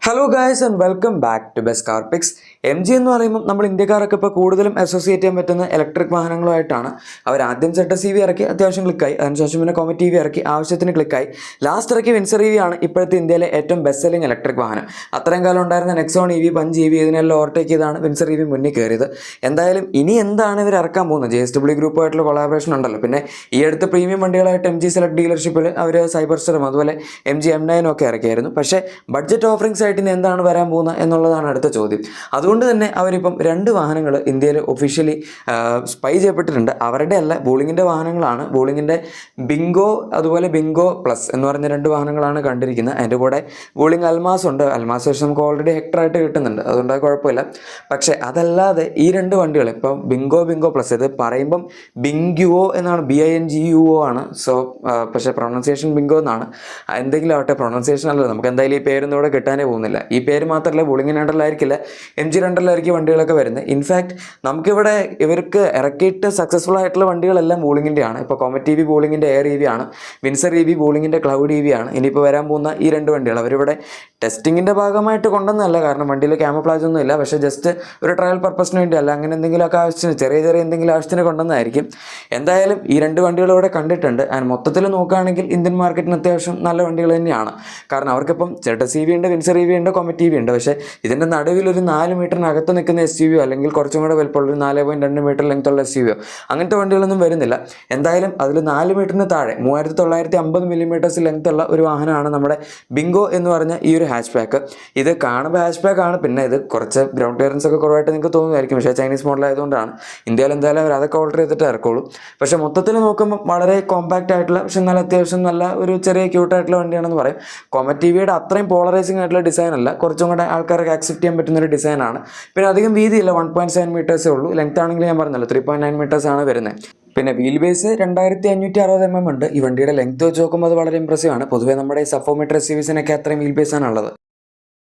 Hello guys and welcome back to best car picks. M G എന്ന് പറയുമ്പോൾ നമ്മൾ ഇന്ത്യക്കാരൊക്കെ ഇപ്പോൾ കൂടുതലും അസോസിയേറ്റ് ചെയ്യാൻ പറ്റുന്ന ഇലക്ട്രിക് വാഹനങ്ങളുമായിട്ടാണ്. അവർ ആദ്യം ZS-EV ഇറക്കി, അത്യാവശ്യം ക്ലിക്കായി. അതിനുശേഷം പിന്നെ കോമറ്റ് EV ഇറക്കി, ആവശ്യത്തിന് ക്ലിക്കായി. ലാസ്റ്റ് ഇറക്കി വിൻസർ EV ആണ് ഇപ്പോഴത്തെ ഇന്ത്യയിലെ ഏറ്റവും ബെസ്റ്റ് സെല്ലിംഗ് ഇലക്ട്രിക് വാഹനം. അത്രയും കാലം ഉണ്ടായിരുന്ന നെക്സോൺ EV, പഞ്ച് EV ഇതിനെല്ലാം ഓവർടേക്ക് ചെയ്താണ് വിൻസർ EV മുന്നിൽ കയറിയത്. എന്തായാലും ഇനി എന്താണ് ഇവർ ഇറക്കാൻ പോകുന്നത്? JSW ഗ്രൂപ്പുമായിട്ടുള്ള കൊളാബറേഷൻ ഉണ്ടല്ലോ. പിന്നെ ഈ അടുത്ത് പ്രീമിയം വണ്ടികളായിട്ട് MG സെലക്ട് ഡീലർഷിപ്പിൽ അവർ സൈബർ സ്റ്ററും അതുപോലെ MG M9 ഒക്കെ ഇറക്കിയായിരുന്നു. പക്ഷേ ബഡ്ജറ്റ് ഓഫറിംഗ്സ് ആയിട്ട് ഇനി എന്താണ് വരാൻ പോകുന്നത് എന്നുള്ളതാണ് അടുത്ത ചോദ്യം. അതുകൊണ്ട് തന്നെ അവരിപ്പം 2 വാഹനങ്ങൾ ഇന്ത്യയിൽ ഒഫീഷ്യലി സ്പൈ ചെയ്യപ്പെട്ടിട്ടുണ്ട്. അവരുടെ അല്ല, ബോളിങ്ങിൻ്റെ വാഹനങ്ങളാണ്. ബോളിങ്ങിൻ്റെ ബിങ്കോ അതുപോലെ ബിങ്കോ പ്ലസ് എന്ന് പറഞ്ഞ 2 വാഹനങ്ങളാണ് കണ്ടിരിക്കുന്നത്. അതിൻ്റെ കൂടെ ബോളിങ് അൽമാസ് ഉണ്ട്. അൽമാസ് വെച്ച് നമുക്ക് ഓൾറെഡി ഹെക്ടറായിട്ട് കിട്ടുന്നുണ്ട്, അതുകൊണ്ട് കുഴപ്പമില്ല. പക്ഷേ അതല്ലാതെ ഈ 2 വണ്ടികൾ ഇപ്പം ബിങ്കോ പ്ലസ്, ഇത് പറയുമ്പം ബിങ്കുവോ എന്നാണ്, BINGUO ആണ്. സോ പക്ഷേ പ്രൊണൗൺസിയേഷൻ ബിങ്കോ എന്നാണ്. എന്തെങ്കിലും ആവട്ടെ, പ്രൊണൗൺസിയേഷൻ അല്ലല്ലോ, നമുക്ക് എന്തായാലും ഈ പേരൊന്നും ഇവിടെ കിട്ടാനേ പോകുന്നില്ല. ഈ പേര് മാത്രമല്ല, ബോളിങ്ങിന് അണ്ടറിലായിരിക്കില്ല, MG അണ്ടറിലായിരിക്കും വണ്ടികളൊക്കെ വരുന്നത്. ഇൻഫാക്ട് നമുക്കിവിടെ ഇവർക്ക് ഇറക്കിയിട്ട് സക്സസ്ഫുൾ ആയിട്ടുള്ള വണ്ടികളെല്ലാം ബോളിങ്ങിൻ്റെ ആണ്. ഇപ്പോൾ കോമറ്റ് EV ബോളിങ്ങിൻ്റെ എയർ EV ആണ്, വിൻസർ EV ബോളിങ്ങിൻ്റെ ക്ലൗഡ് EV ആണ്. ഇനിയിപ്പോൾ വരാൻ പോകുന്ന ഈ 2 വണ്ടികൾ അവരിവിടെ ടെസ്റ്റിങ്ങിൻ്റെ ഭാഗമായിട്ട് കൊണ്ടുവന്നതല്ല, കാരണം വണ്ടിയിൽ ക്യാമോഫ്ലാജ് ഒന്നും ഇല്ല. പക്ഷേ ജസ്റ്റ് ഒരു ട്രയൽ പർപ്പസിന് വേണ്ടി അല്ല, അങ്ങനെ എന്തെങ്കിലുമൊക്കെ ആവശ്യത്തിന്, ചെറിയ എന്തെങ്കിലും ആവശ്യത്തിന് കൊണ്ടുവന്നതായിരിക്കും. എന്തായാലും ഈ 2 വണ്ടികളും ഇവിടെ കണ്ടിട്ടുണ്ട്. ആൻഡ് മൊത്തത്തിൽ നോക്കുകയാണെങ്കിൽ ഇന്ത്യൻ മാർക്കറ്റിന് അത്യാവശ്യം നല്ല വണ്ടികൾ തന്നെയാണ്. കാരണം അവർക്കിപ്പം ZS-EV ഉണ്ട്, വിൻസർ EV ഉണ്ട്, കോമറ്റ് EV ഉണ്ട്. പക്ഷേ ഇതിൻ്റെ നടുവിൽ ഒരു 4 മീറ്ററിനകത്ത് നിൽക്കുന്ന SUV അല്ലെങ്കിൽ കുറച്ചും കൂടെ വലുപ്പമുള്ള ഒരു 4.2 മീറ്റർ ലെങ്ത്തുള്ള SUV അങ്ങനത്തെ വണ്ടികളൊന്നും വരുന്നില്ല. എന്തായാലും അതിൽ 4 മീറ്ററിന് താഴെ 3950 മില്ലിമീറ്റേഴ്സ് ലെങ്ത്തുള്ള ഒരു വാഹനമാണ് നമ്മുടെ ബിങ്കോ എന്ന് പറഞ്ഞ ഈ ഒരു ഹാച്ച് ബാക്ക്. ഇത് കാണുമ്പോൾ ഹാച്ച് ബാക്ക് ആണ്, പിന്നെ ഇത് കുറച്ച് ഗ്രൗണ്ട് ക്ലിയറൻസ് ഒക്കെ കുറവായിട്ട് നിങ്ങൾക്ക് തോന്നുമായിരിക്കും. പക്ഷേ ചൈനീസ് മോഡൽ ആയതുകൊണ്ടാണ്. ഇന്ത്യയിൽ എന്തായാലും അവർ അതൊക്കെ ഓർഡർ ചെയ്തിട്ട് ഇറക്കുള്ളൂ. പക്ഷേ മൊത്തത്തിൽ നോക്കുമ്പോൾ വളരെ കോമ്പാക്റ്റ് ആയിട്ടുള്ള, പക്ഷെ എന്നാൽ അത്യാവശ്യം നല്ല ഒരു ചെറിയ ക്യൂട്ടായിട്ടുള്ള വണ്ടിയാണെന്ന് പറയും. കോമറ്റ് EVയുടെ അത്രയും പോളറൈസിംഗ് ആയിട്ടുള്ള ഡിസൈൻ അല്ല, കുറച്ചും കൂടെ ആൾക്കാർക്ക് ആക്സെപ്റ്റ് ചെയ്യാൻ പറ്റുന്ന ഒരു ഡിസൈനാണ്. പിന്നെ അധികം വീതിയില്ല, 1.7 മീറ്റേഴ്സേ ഉള്ളൂ. ലെങ്ത് ആണെങ്കിൽ ഞാൻ പറഞ്ഞല്ലോ 3.9 മീറ്റേഴ്സ് ആണ് വരുന്നത്. പിന്നെ വീൽ ബേസ് 2560 mm ഉണ്ട്. ഈ വണ്ടിയുടെ ലെങ്ത് വെച്ച് നോക്കുമ്പോൾ അത് വളരെ ഇംപ്രസീവ് ആണ്. പൊതുവേ നമ്മുടെ ഈ സഫോമീറ്റർ SUVസിനൊക്കെ അത്രയും വീൽ ബേസ് ആണുള്ളത്.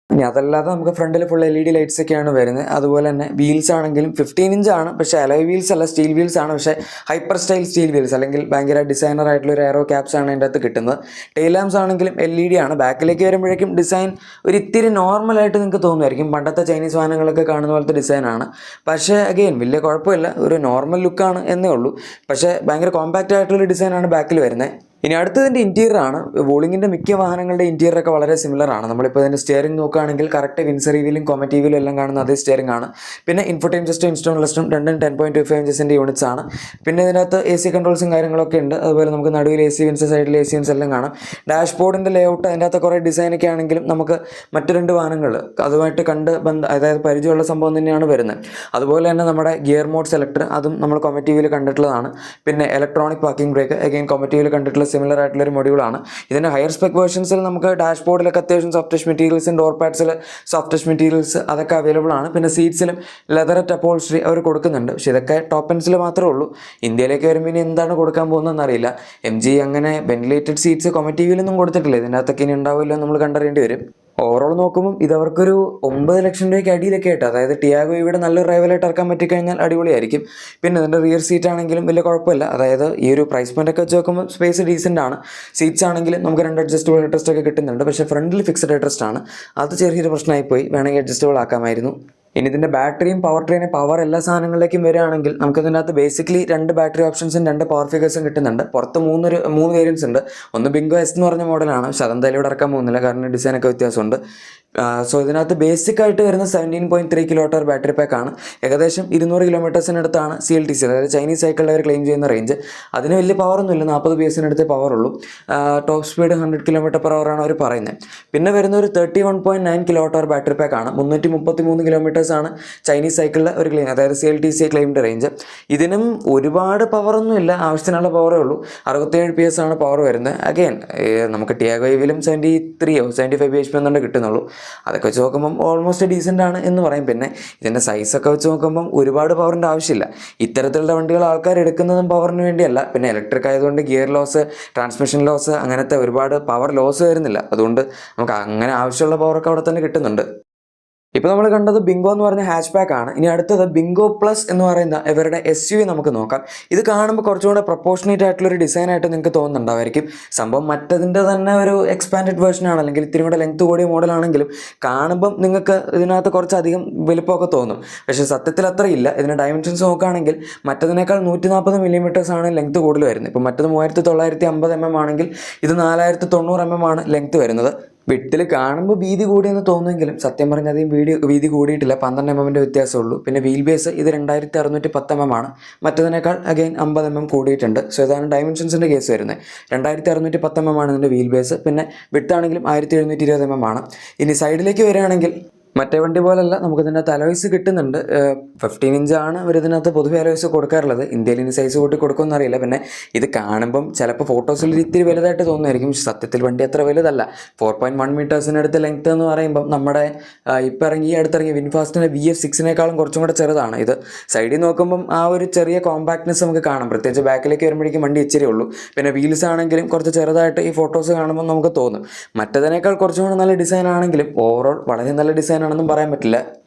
ഇനി അതല്ലാതെ നമുക്ക് ഫ്രണ്ടിൽ ഫുൾ LED ലൈറ്റ്സ് ഒക്കെയാണ് വരുന്നത്. അതുപോലെ തന്നെ വീൽസ് ആണെങ്കിലും 15 ഇഞ്ച് ആണ്, പക്ഷേ അലോയ് വീൽസ് അല്ല, സ്റ്റീൽ വീൽസ് ആണ്. പക്ഷേ ഹൈപ്പർ സ്റ്റൈൽ സ്റ്റീൽ വീൽസ്, അല്ലെങ്കിൽ ഭയങ്കര ഡിസൈനർ ആയിട്ടുള്ള ഒരു എയറോ ക്യാപ്സ് ആണ് അതിൻ്റെ അകത്ത് കിട്ടുന്നത്. ടെയിൽ ലാംപ്സ് ആണെങ്കിലും LED ആണ്. ബാക്കിലേക്ക് വരുമ്പോഴേക്കും ഡിസൈൻ ഒരു ഇത്തിരി നോർമലായിട്ട് നിങ്ങൾക്ക് തോന്നുമായിരിക്കും, പണ്ടത്തെ ചൈനീസ് വാഹനങ്ങളൊക്കെ കാണുന്ന പോലത്തെ ഡിസൈനാണ്. പക്ഷേ അഗെയിൻ വലിയ കുഴപ്പമില്ല, ഒരു നോർമൽ ലുക്കാണ് എന്നേ ഉള്ളൂ. പക്ഷേ ഭയങ്കര കോമ്പാക്റ്റ് ആയിട്ടുള്ളൊരു ഡിസൈനാണ് ബാക്കിൽ വരുന്നത്. ഇനി അടുത്തതിൻ്റെ ഇൻറ്റീരിയർ ആണ്. ബോളിങ്ങിൻ്റെ മിക്ക വാഹനങ്ങളുടെ ഇൻറ്റീരിയർ ഒക്കെ വളരെ സിമിലർ ആണ്. നമ്മളിപ്പോൾ ഇതിൻ്റെ സ്റ്റിയറിംഗ് നോക്കുകയാണെങ്കിൽ കറക്റ്റ് വിൻസർ EVയിലും കോമറ്റ് EVയിലും എല്ലാം കാണുന്ന അതേ സ്റ്റിയറിംഗ് ആണ്. പിന്നെ ഇൻഫോടൈം സിസ്റ്റം, ഇൻസ്റ്റോൺ ലിസ്റ്റും രണ്ടും 10.25 ഇഞ്ചസിൻ്റെ യൂണിറ്റ്സ് ആണ്. പിന്നെ ഇതിനകത്ത് AC കൺട്രോൾസും കാര്യങ്ങളൊക്കെ ഉണ്ട്. അതുപോലെ നമുക്ക് നടുവിൽ AC വിൻസ്, സൈഡിൽ AC വിൻസ് എല്ലാം കാണാം. ഡാഷ്ബോർഡിൻ്റെ ലേഔട്ട്, അതിൻ്റെ അകത്ത് കുറേ ഡിസൈനൊക്കെ ആണെങ്കിലും നമുക്ക് മറ്റ് 2 വാഹനങ്ങൾ അതുമായിട്ട് അതായത് പരിചയമുള്ള സംഭവം തന്നെയാണ് വരുന്നത്. അതുപോലെ തന്നെ നമ്മുടെ ഗിയർ മോഡ് സെലക്ടർ, അതും നമ്മൾ കോമറ്റ് EVയിൽ കണ്ടിട്ടുള്ളതാണ്. പിന്നെ electronic parking brake again Comet EVയിൽ കണ്ടിട്ടുള്ള സിമിലർ ആയിട്ടുള്ളൊരു മൊഡ്യൂളാണ്. ഇതിൻ്റെ ഹയർ സ്പെക് വേർഷൻസിൽ നമുക്ക് ഡാഷ്ബോർഡിലൊക്കെ അത്യാവശ്യം സോഫ്റ്റ് ടച്ച് മെറ്റീരിയൽസും, ഡോർ പാഡ്സിൽ സോഫ്റ്റ് ടച്ച് മെറ്റീരിയൽസ് അതൊക്കെ അവൈലബിൾ ആണ്. പിന്നെ സീറ്റ്സിലും ലെതററ്റ് അപ്പോൾസ്ട്രി അവർ കൊടുക്കുന്നുണ്ട്. പക്ഷേ ഇതൊക്കെ ടോപ്പ് എൻഡ്സിൽ മാത്രമേ ഉള്ളൂ. ഇന്ത്യയിലേക്ക് വരുമ്പോൾ ഇനി എന്താണ് കൊടുക്കാൻ പോകുന്നതെന്ന് അറിയില്ല. MG അങ്ങനെ വെന്റിലേറ്റഡ് സീറ്റ്സ് കോമറ്റ് EVയിലൊന്നും കൊടുത്തിട്ടില്ല. ഇതിൻ്റെ അകത്തൊക്കെ ഇനി ഉണ്ടാവില്ല, നമ്മൾ കണ്ടറിയേണ്ടി വരും. ഓവറോൾ നോക്കുമ്പോൾ ഇതവർക്കൊരു 9 ലക്ഷം രൂപയ്ക്ക് അടിയിലൊക്കെ ആയിട്ട്, അതായത് ടിയാഗോ ഇവിടെ നല്ലൊരു റൈവലായിട്ട് ഇറക്കാൻ പറ്റിക്കഴിഞ്ഞാൽ അടിപൊളിയായിരിക്കും. പിന്നെ ഇതിൻ്റെ റിയർ സീറ്റ് ആണെങ്കിലും വലിയ കുഴപ്പമില്ല. അതായത് ഈ ഒരു പ്രൈസ് പോയിന്റ് ഒക്കെ വെച്ച് നോക്കുമ്പോൾ സ്പേസ് ഡീസൻ്റ് ആണ്. സീറ്റ്സ് ആണെങ്കിലും നമുക്ക് 2 അഡ്ജസ്റ്റബിൾ ഹെഡ്റസ്റ്റ് ഒക്കെ കിട്ടുന്നുണ്ട്. പക്ഷേ ഫ്രണ്ടിൽ ഫിക്സഡ് ഹെഡ്റസ്റ്റ് ആണ്, അത് ചെറിയൊരു പ്രശ്നമായിപ്പോയി. വേണമെങ്കിൽ അഡ്ജസ്റ്റബിൾ ആക്കാമായിരുന്നു. ഇനി ഇതിൻ്റെ ബാറ്ററിയും പവർ ട്രെയിനും പവർ എല്ലാ സാധനങ്ങളിലേക്കും വരികയാണെങ്കിൽ നമുക്ക് ഇതിനകത്ത് ബേസിക്കലി 2 ബാറ്ററി ഓപ്ഷൻസും 2 പവർ ഫിഗേഴ്സും കിട്ടുന്നുണ്ട്. പുറത്ത് 3 വേരിയൻസ് ഉണ്ട്. ഒന്ന് ബിങ്കോ S എന്ന് പറഞ്ഞ മോഡലാണ്, പക്ഷെ അതെന്തായാലും ഇവിടെ ഇറക്കാൻ പോകുന്നില്ല, കാരണം ഡിസൈനൊക്കെ വ്യത്യാസമുണ്ട്. സോ ഇതിനകത്ത് ബേസിക് ആയിട്ട് വരുന്ന 17.3 kWh ബാറ്ററി പാക്കാണ്. ഏകദേശം 200 കിലോമീറ്റേഴ്സിനടുത്താണ് CLTC, അതായത് ചൈനീസ് സൈക്കിളിൽ അവർ ക്ലെയിം ചെയ്യുന്ന റേഞ്ച്. അതിന് വലിയ പവറൊന്നുമില്ല, 40 PS പവറുള്ളൂ. ടോപ്പ് സ്പീഡ് 100 km/h ആണ് അവർ പറയുന്നത്. പിന്നെ വരുന്ന ഒരു 31.9 kWh ബാറ്ററി പാക്കാണ്. 333 കിലോമീറ്റേഴ്സ് ആണ് ചൈനീസ് സൈക്കിളിൽ ഒരു ക്ലെയിം, അതായത് CLTC ക്ലെയിംഡ് റേഞ്ച്. ഇതിനും ഒരുപാട് പവറൊന്നുമില്ല, ആവശ്യത്തിനുള്ള പവറേ ഉള്ളൂ. 67 PS ആണ് പവർ വരുന്നത്. അഗെയിൻ നമുക്ക് ടിയാഗോ EVയിലും 75 bhp എന്നുകൊണ്ട് കിട്ടുന്നുള്ളൂ. അതൊക്കെ വെച്ച് നോക്കുമ്പം ഓൾമോസ്റ്റ് ഡീസൻ്റ് ആണ് എന്ന് പറയും. പിന്നെ ഇതിൻ്റെ സൈസൊക്കെ വെച്ച് നോക്കുമ്പം ഒരുപാട് പവറിൻ്റെ ആവശ്യമില്ല. ഇത്തരത്തിലുള്ള വണ്ടികൾ ആൾക്കാർ എടുക്കുന്നതും പവറിന് വേണ്ടിയല്ല. പിന്നെ ഇലക്ട്രിക് ആയതുകൊണ്ട് ഗിയർ ലോസ്, ട്രാൻസ്മിഷൻ ലോസ്, അങ്ങനത്തെ ഒരുപാട് പവർ ലോസ് വരുന്നില്ല. അതുകൊണ്ട് നമുക്ക് അങ്ങനെ ആവശ്യമുള്ള പവറൊക്കെ അവിടെ തന്നെ കിട്ടുന്നുണ്ട്. ഇപ്പോൾ നമ്മൾ കണ്ടത് ബിങ്കോ എന്ന് പറഞ്ഞ ഹാച്ച് ബാക്ക് ആണ്. ഇനി അടുത്തത് ബിങ്കോ പ്ലസ് എന്ന് പറയുന്ന ഇവരുടെ SUV നമുക്ക് നോക്കാം. ഇത് കാണുമ്പോൾ കുറച്ചുകൂടെ പ്രൊപ്പോർഷനേറ്റ് ആയിട്ടുള്ളൊരു ഡിസൈൻ ആയിട്ട് നിങ്ങൾക്ക് തോന്നുന്നുണ്ടായിരിക്കും. സംഭവം മറ്റതിൻ്റെ തന്നെ ഒരു എക്സ്പാൻഡഡ് വേർഷൻ ആണ്, അല്ലെങ്കിൽ ഇത്തിരി കൂടെ ലെങ്ത് കൂടിയ മോഡലാണെങ്കിലും കാണുമ്പം നിങ്ങൾക്ക് ഇതിനകത്ത് കുറച്ചധികം വലുപ്പമൊക്കെ തോന്നും. പക്ഷേ സത്യത്തിൽ അത്രയില്ല. ഇതിൻ്റെ ഡയമെൻഷൻസ് നോക്കുകയാണെങ്കിൽ മറ്റതിനേക്കാൾ 140 mm ആണ് ലെങ്ത് കൂടുതൽ വരുന്നത്. ഇപ്പോൾ മറ്റത് 3950 mm ആണെങ്കിൽ ഇത് 4090 mm ആണ് ലെങ്ത് വരുന്നത്. വിട്ടിൽ കാണുമ്പോൾ വീതി കൂടിയെന്ന് തോന്നുമെങ്കിലും സത്യം പറഞ്ഞാൽ അധികം വീതി കൂടിയിട്ടില്ല. 12 mm വ്യത്യാസമുള്ളൂ. പിന്നെ വീൽ ബേസ് ഇത് 2610 mm ആണ്. മറ്റതിനേക്കാൾ അഗൈൻ 50 mm കൂടിയിട്ടുണ്ട്. സോ ഇതാണ് ഡയമെൻഷൻസിൻ്റെ കേസ് വരുന്നത്. 2610 mm ആണ് ഇതിൻ്റെ വീൽ ബേസ്. പിന്നെ വിട്ടാണെങ്കിലും 1720 mm ആണ്. ഇനി സൈഡിലേക്ക് വരികയാണെങ്കിൽ മറ്റേ വണ്ടി പോലല്ല, നമുക്കിതിനകത്ത് അലോയ്സ് കിട്ടുന്നുണ്ട്. 15 ഇഞ്ചാണ് അവർ ഇതിനകത്ത് പൊതുവെ അലോയ്സ് കൊടുക്കാറുള്ളത്. ഇന്ത്യയിൽ ഇനി സൈസ് കൂട്ടി കൊടുക്കുമെന്ന് അറിയില്ല. പിന്നെ ഇത് കാണുമ്പം ചിലപ്പോൾ ഫോട്ടോസിൽ ഇത്തിരി വലുതായിട്ട് തോന്നുമായിരിക്കും, പക്ഷെ സത്യത്തിൽ വണ്ടി അത്ര വലുതല്ല. 4.1 മീറ്റേഴ്സിനടുത്ത് ലെങ്ത് എന്ന് പറയുമ്പം നമ്മുടെ ഇപ്പം അടുത്തിറങ്ങിയ വിൻഫാസ്റ്റിൻ്റെ VF6 കുറച്ചും കൂടെ ചെറുതാണ്. ഇത് സൈഡിൽ നോക്കുമ്പം ആ ഒരു ചെറിയ കോമ്പാക്ട്നെസ് നമുക്ക് കാണാം. പ്രത്യേകിച്ച് ബാക്കിലേക്ക് വരുമ്പോഴേക്കും വണ്ടി ഇച്ചിരി ഉള്ളൂ. പിന്നെ വീൽസ് ആണെങ്കിലും കുറച്ച് ചെറുതായിട്ട് ഈ ഫോട്ടോസ് കാണുമ്പോൾ നമുക്ക് തോന്നും. മറ്റതിനേക്കാൾ കുറച്ചും കൂടെ നല്ല ഡിസൈൻ ആണെങ്കിലും ഓവറോൾ വളരെ നല്ല ഡിസൈൻ ആണെന്നും പറയാൻ പറ്റില്ല.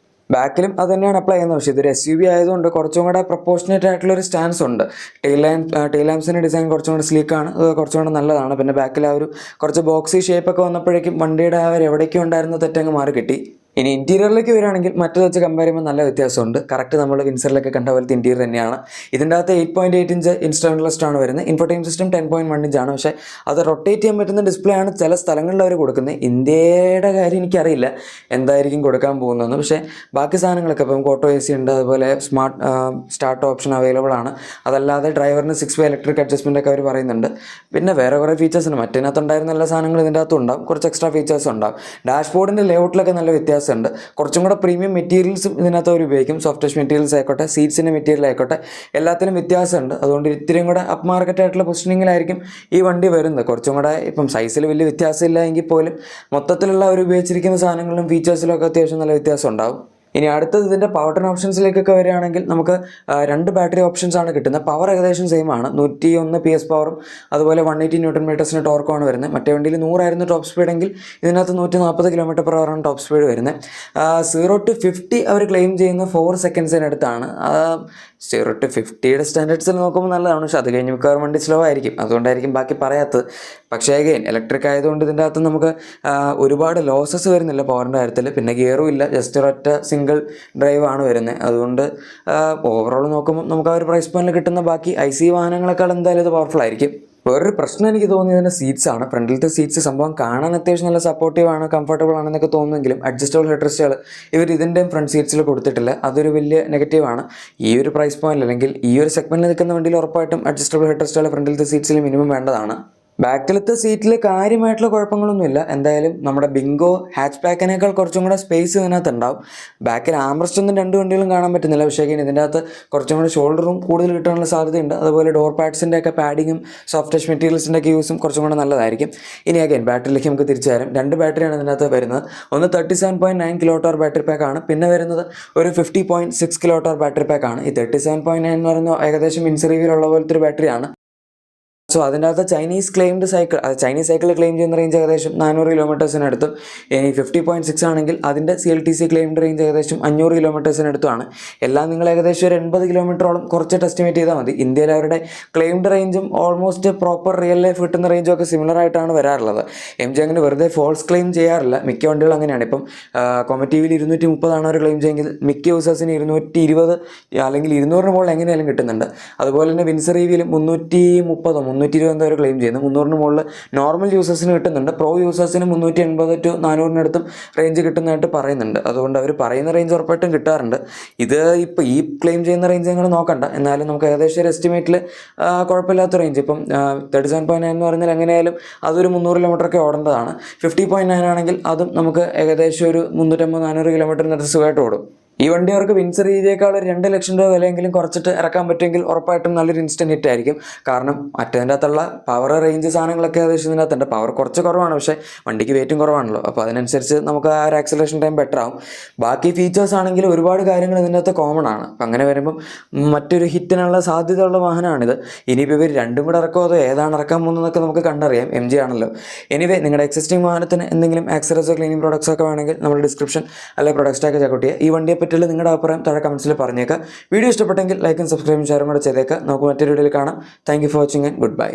ബാക്കിലും അത് തന്നെയാണ് അപ്ലൈ ചെയ്യുന്നത്. പക്ഷേ ഇതൊരു SUV ആയതുകൊണ്ട് കുറച്ചും കൂടെ പ്രൊപ്പോർഷനേറ്റ് ആയിട്ടുള്ളൊരു സ്റ്റാൻസ് ഉണ്ട്. ടെയിൽ ലാംപ്സിൻ്റെ ഡിസൈൻ കുറച്ചും കൂടെ സ്ലീക്കാണ്, കുറച്ചും കൂടെ നല്ലതാണ്. പിന്നെ ബാക്കിൽ ആ ഒരു കുറച്ച് ബോക്സി ഷേപ്പൊക്കെ വന്നപ്പോഴേക്കും വണ്ടിയുടെ ആ ഒരു എവിടേക്കും ഉണ്ടായിരുന്ന തെറ്റങ്ങ് മാറി കിട്ടി. ഇനി ഇൻറ്റീരിയറിലേക്ക് വരികയാണെങ്കിൽ മറ്റത് വെച്ച് കമ്പയർ ചെയ്യുമ്പോൾ നല്ല വ്യത്യാസമുണ്ട്. കറക്റ്റ് നമ്മൾ വിൻസറിലൊക്കെ കണ്ട പോലത്തെ ഇൻറ്റീരിയർ തന്നെയാണ്. ഇതിൻ്റെ അകത്ത് 8.8 ഇഞ്ച് ഇൻസ്ട്രുമെൻ്റലിസ്റ്റ് ആണ് വരുന്നത്. ഇൻഫോർടൈൻമെൻറ്റ് സിസ്റ്റം 10.1 ഇഞ്ചാണ്. പക്ഷേ അത് റൊട്ടേറ്റ് ചെയ്യാൻ പറ്റുന്ന ഡിസ്പ്ലേ ആണ് ചില സ്ഥലങ്ങളിൽ അവർ കൊടുക്കുന്നത്. ഇന്ത്യയുടെ കാര്യം എനിക്കറിയില്ല എന്തായിരിക്കും കൊടുക്കാൻ പോകുന്നതെന്ന്. പക്ഷേ ബാക്കി സാധനങ്ങളൊക്കെ ഇപ്പം ഓട്ടോ AC ഉണ്ട്, അതുപോലെ സ്റ്റാർട്ട് ഓപ്ഷൻ അവൈലബിൾ ആണ്. അതല്ലാതെ ഡ്രൈവറിന് 6-way ഇലക്ട്രിക് അഡ്ജസ്റ്റ്മെൻ്റ് ഒക്കെ അവർ പറയുന്നുണ്ട്. പിന്നെ വേറെ കുറേ ഫീച്ചേഴ്സ് ഉണ്ട്. മറ്റതിനകത്ത് ഉണ്ടായിരുന്ന എല്ലാ സാധനങ്ങളും ഇതിൻ്റെ അകത്തും ഉണ്ടാവും. കുറച്ച് എക്സ്ട്രാ ഫീച്ചേഴ്സ് ഉണ്ടാവും. ഡാഷ്ബോർഡിൻ്റെ ലേഔട്ടിലൊക്കെ നല്ല വ്യത്യാസം ഉണ്ട്. കുറച്ചും കൂടെ പ്രീമിയം മെറ്റീരിയൽസും ഇതിനകത്ത് അവർ ഉപയോഗിക്കും. സോഫ്റ്റ് ടച്ച് മെറ്റീരിയൽസ് ആയിക്കോട്ടെ, സീറ്റ്സിൻ്റെ മെറ്റീരിയൽ ആയിക്കോട്ടെ, എല്ലാത്തിനും വ്യത്യാസമുണ്ട്. അതുകൊണ്ട് ഇത്തിരിയും കൂടെ അപ്പ് മാർക്കറ്റ് ആയിട്ടുള്ള പൊസിഷനിങ്ങിലായിരിക്കും ഈ വണ്ടി വരുന്നത്. കുറച്ചും കൂടെ ഇപ്പം സൈസിൽ വലിയ വ്യത്യാസമില്ല എങ്കിൽ പോലും മൊത്തത്തിലുള്ള അവർ ഉപയോഗിച്ചിരിക്കുന്ന സാധനങ്ങളിലും ഫീച്ചേഴ്സിലും ഒക്കെ അത്യാവശ്യം നല്ല വ്യത്യാസം ഉണ്ടാവും. ഇനി അടുത്തത് ഇതിൻ്റെ പവർ ടൺ ഓപ്ഷൻസിലേക്കൊക്കെ വരികയാണെങ്കിൽ നമുക്ക് 2 ബാറ്ററി ഓപ്ഷൻസ് ആണ് കിട്ടുന്നത്. പവർ ഏകദേശം സെയിം ആണ്. 101 PS പവറും അതുപോലെ 180 Nm ടോർക്കുമാണ് വരുന്നത്. മറ്റേ വണ്ടിയിൽ 100 ടോപ്പ് സ്പീഡ് എങ്കിൽ ഇതിനകത്ത് 140 km/h ടോപ്പ് സ്പീഡ് വരുന്നത്. 0 to 50 അവർ ക്ലെയിം ചെയ്യുന്ന 4 സെക്കൻഡ്സിനടുത്താണ്. 0 to 50യുടെ സ്റ്റാൻഡേർഡ്സിൽ നോക്കുമ്പോൾ നല്ലതാണ്. പക്ഷെ അത് കഴിഞ്ഞ് മിക്കവാറും വണ്ടി സ്ലോ ആയിരിക്കും. അതുകൊണ്ടായിരിക്കും ബാക്കി പറയാത്തത്. പക്ഷേ അഗൈൻ ഇലക്ട്രിക് ആയതുകൊണ്ട് ഇതിൻ്റെ അകത്ത് നമുക്ക് ഒരുപാട് ലോസസ് വരുന്നില്ല പവറിൻ്റെ കാര്യത്തിൽ. പിന്നെ ഗിയറും ഇല്ല, ജസ്റ്റ് ഒരൊറ്റ സിംഗിൾ ഡ്രൈവ് ആണ് വരുന്നത്. അതുകൊണ്ട് ഓവറോൾ നോക്കുമ്പോൾ നമുക്ക് ആ ഒരു പ്രൈസ് പോയിന്റിൽ കിട്ടുന്ന ബാക്കി ICE വാഹനങ്ങളെക്കാൾ എന്തായാലും ഇത് പവർഫുൾ ആയിരിക്കും. വേറൊരു പ്രശ്നം എനിക്ക് തോന്നിയതിൻ്റെ സീറ്റ്സ് ആണ്. ഫ്രണ്ടിലത്തെ സീറ്റ്സ് സംഭവം കാണാൻ അത്യാവശ്യം നല്ല സപ്പോർട്ടീവ് ആണ്, കംഫർട്ടബിൾ ആണെന്നൊക്കെ തോന്നുമെങ്കിലും അഡ്ജസ്റ്റബിൾ ഹെഡ്രസ്റ്റുകൾ ഇവർ ഇതിൻ്റെയും ഫ്രണ്ട് സീറ്റ്സിൽ കൊടുത്തിട്ടില്ല. അതൊരു വലിയ നെഗറ്റീവാണ്. ഈ ഒരു പ്രൈസ് പോയിന്റിൽ അല്ലെങ്കിൽ ഈ ഒരു സെഗ്മെൻറ്റിൽ നിൽക്കുന്ന വണ്ടിയിൽ ഉറപ്പായിട്ടും അഡ്ജസ്റ്റബിൾ ഹെഡ്രസ്റ്റുകൾ ഫ്രണ്ടിലത്തെ സീറ്റ്സിൽ മിനിമം വേണ്ടതാണ്. ബാക്കിലത്തെ സീറ്റിൽ കാര്യമായിട്ടുള്ള കുഴപ്പങ്ങളൊന്നുമില്ല. എന്തായാലും നമ്മുടെ ബിങ്കോ ഹാച്ച് ബാക്കിനേക്കാൾ കുറച്ചും കൂടെ സ്പേസ് ഇതിനകത്ത് ഉണ്ടാവും. ബാക്കിൽ ആംറസ്റ്റ് ഒന്നും 2 വണ്ടികളും കാണാൻ പറ്റുന്നില്ല. പക്ഷേ ഇതിൻ്റെ അകത്ത് കുറച്ചും കൂടെ ഷോൾഡറും കൂടുതൽ കിട്ടാനുള്ള സാധ്യതയുണ്ട്. അതുപോലെ ഡോർ പാഡ്സിൻ്റെ ഒക്കെ പാഡിങ്ങും സോഫ്റ്റ് ടച്ച് മെറ്റീരിയൽസിൻ്റെ ഒക്കെ യൂസും കുറച്ചും കൂടെ നല്ലതായിരിക്കും. ഇനി അഗൈൻ ബാറ്ററിയിലേക്ക് നമുക്ക് തിരിച്ചു തരാം. 2 ബാറ്ററിയാണ് ഇതിനകത്ത് വരുന്നത്. ഒന്ന് 37.9 kWh ബാറ്ററി പാക്കാണ്. പിന്നെ വരുന്നത് ഒരു 50.6 kWh ബാറ്ററി പാക്കാണ്. ഈ 37.9 എന്ന് പറയുന്നത് ഏകദേശം ഇൻസെറിവിലുള്ള പോലത്തെ ഒരു ബാറ്ററിയാണ്. സോ അതിൻ്റെ അകത്ത് ചൈനീസ് സൈക്കിൾ ക്ലെയിം ചെയ്യുന്ന റേഞ്ച് ഏകദേശം 400 കിലോമീറ്റേഴ്സിനടുത്തും. ഇനി 50.6 ആണെങ്കിൽ അതിൻ്റെ CLTC ക്ലെയിംഡ് റേഞ്ച് ഏകദേശം 500 കിലോമീറ്റേഴ്സിനടുത്തുമാണ്. എല്ലാം നിങ്ങൾ ഏകദേശം ഒരു 80 കിലോമീറ്ററോളം കുറച്ചിട്ട് എസ്റ്റിമേറ്റ് ചെയ്താൽ മതി. ഇന്ത്യയിൽ അവരുടെ ക്ലെയിംഡ് റേഞ്ചും ഓൾമോസ്റ്റ് പ്രോപ്പർ റിയൽ ലൈഫ് കിട്ടുന്ന റേഞ്ചും ഒക്കെ സിമിലർ ആയിട്ടാണ് വരാറുള്ളത്. MG അങ്ങനെ വെറുതെ ഫോൾസ് ക്ലെയിം ചെയ്യാറില്ല. മിക്ക വണ്ടികളും അങ്ങനെയാണ്. ഇപ്പം കോമറ്റീവിൽ 230 ആണ് അവർ ക്ലെയിം ചെയ്യുമെങ്കിൽ മിക്ക യൂസേഴ്സിന് 220 അല്ലെങ്കിൽ 200 മുകളിൽ എങ്ങനെയാലും കിട്ടുന്നുണ്ട്. അതുപോലെ തന്നെ വിൻസറീവിലും 330 320 വരെ ക്ലെയിം ചെയ്യുന്നു. 300 മുകളിൽ നോർമൽ യൂസേഴ്സിന് കിട്ടുന്നുണ്ട്. പ്രോ യൂസേഴ്സിന് 380 to 400 റേഞ്ച് കിട്ടുന്നതായിട്ട് പറയുന്നുണ്ട്. അതുകൊണ്ട് അവർ പറയുന്ന റേഞ്ച് ഉറപ്പായിട്ടും കിട്ടാറുണ്ട്. ഇത് ഇപ്പോൾ ഈ ക്ലെയിം ചെയ്യുന്ന റേഞ്ച് നിങ്ങൾ നോക്കണ്ട. എന്നാലും നമുക്ക് ഏകദേശം ഒരു എസ്റ്റിമേറ്റിൽ കുഴപ്പമില്ലാത്ത റേഞ്ച്. ഇപ്പം 37.9 എന്ന് പറഞ്ഞാൽ എങ്ങനെയായാലും അതൊരു 300 കിലോമീറ്ററൊക്കെ ഓടേണ്ടതാണ്. 50.9 ആണെങ്കിൽ അതും നമുക്ക് ഏകദേശം ഒരു 350-400 കിലോമീറ്ററിനടുത്ത് സുഖമായിട്ട് ഓടും. ഈ വണ്ടി അവർക്ക് വിൻസർ രീതിയേക്കാൾ ഒരു 2 ലക്ഷം രൂപ വിലയെങ്കിലും കുറച്ചിട്ട് ഇറക്കാൻ പറ്റുമെങ്കിൽ ഉറപ്പായിട്ടും നല്ലൊരു ഇൻസ്റ്റന്റ് ഹിറ്റ് ആയിരിക്കും. കാരണം മറ്റേതിൻ്റെ അകത്തുള്ള പവർ റേഞ്ച് സാധനങ്ങളൊക്കെ ഏകദേശം ഇതിനകത്തുണ്ട്. പവർ കുറച്ച് കുറവാണ്, പക്ഷേ വണ്ടിക്ക് വെയിറ്റും കുറവാണല്ലോ. അപ്പോൾ അതിനനുസരിച്ച് നമുക്ക് ആ ഒരു ആക്സലേഷൻ ടൈം ബെറ്റർ ആവും. ബാക്കി ഫീച്ചേഴ്സ് ആണെങ്കിൽ ഒരുപാട് കാര്യങ്ങൾ ഇതിൻ്റെ അകത്ത് കോമൺ ആണ്. അപ്പം അങ്ങനെ വരുമ്പം മറ്റൊരു ഹിറ്റിനുള്ള സാധ്യതയുള്ള വാഹനമാണിത്. ഇനിയിപ്പോൾ ഇവർ രണ്ടും കൂടെ ഇറക്കുമോ അതോ ഏതാണ് ഇറക്കാൻ പോകുന്നതെന്നൊക്കെ നമുക്ക് കണ്ടറിയാം. MG ആണല്ലോ. എനിവേ നിങ്ങളുടെ എക്സിസ്റ്റിംഗ് വാഹനത്തിന് എന്തെങ്കിലും ആക്സറീസോ ക്ലീനിങ് പ്രോഡക്ട്സ് ഒക്കെ വേണമെങ്കിൽ നമ്മൾ ഡിസ്ക്രിപ്ഷൻ അല്ലെങ്കിൽ പ്രൊഡക്റ്റ് ഒക്കെ ചെക്കൗട്ട് ചെയ്യുക. ഈ വണ്ടിയെ പറ്റിയുള്ള നിങ്ങളുടെ അഭിപ്രായം താഴെ കമൻസിൽ പറഞ്ഞേക്കുക. വീഡിയോ ഇഷ്ടപ്പെട്ടെങ്കിൽ ലൈക്കും സബ്സ്ക്രൈബും ഷെയറും കൂടെ ചെയ്തേക്കുക. നമുക്ക് മറ്റൊരു വീഡിയോയിൽ കാണാം. Thank you for watching and good bye.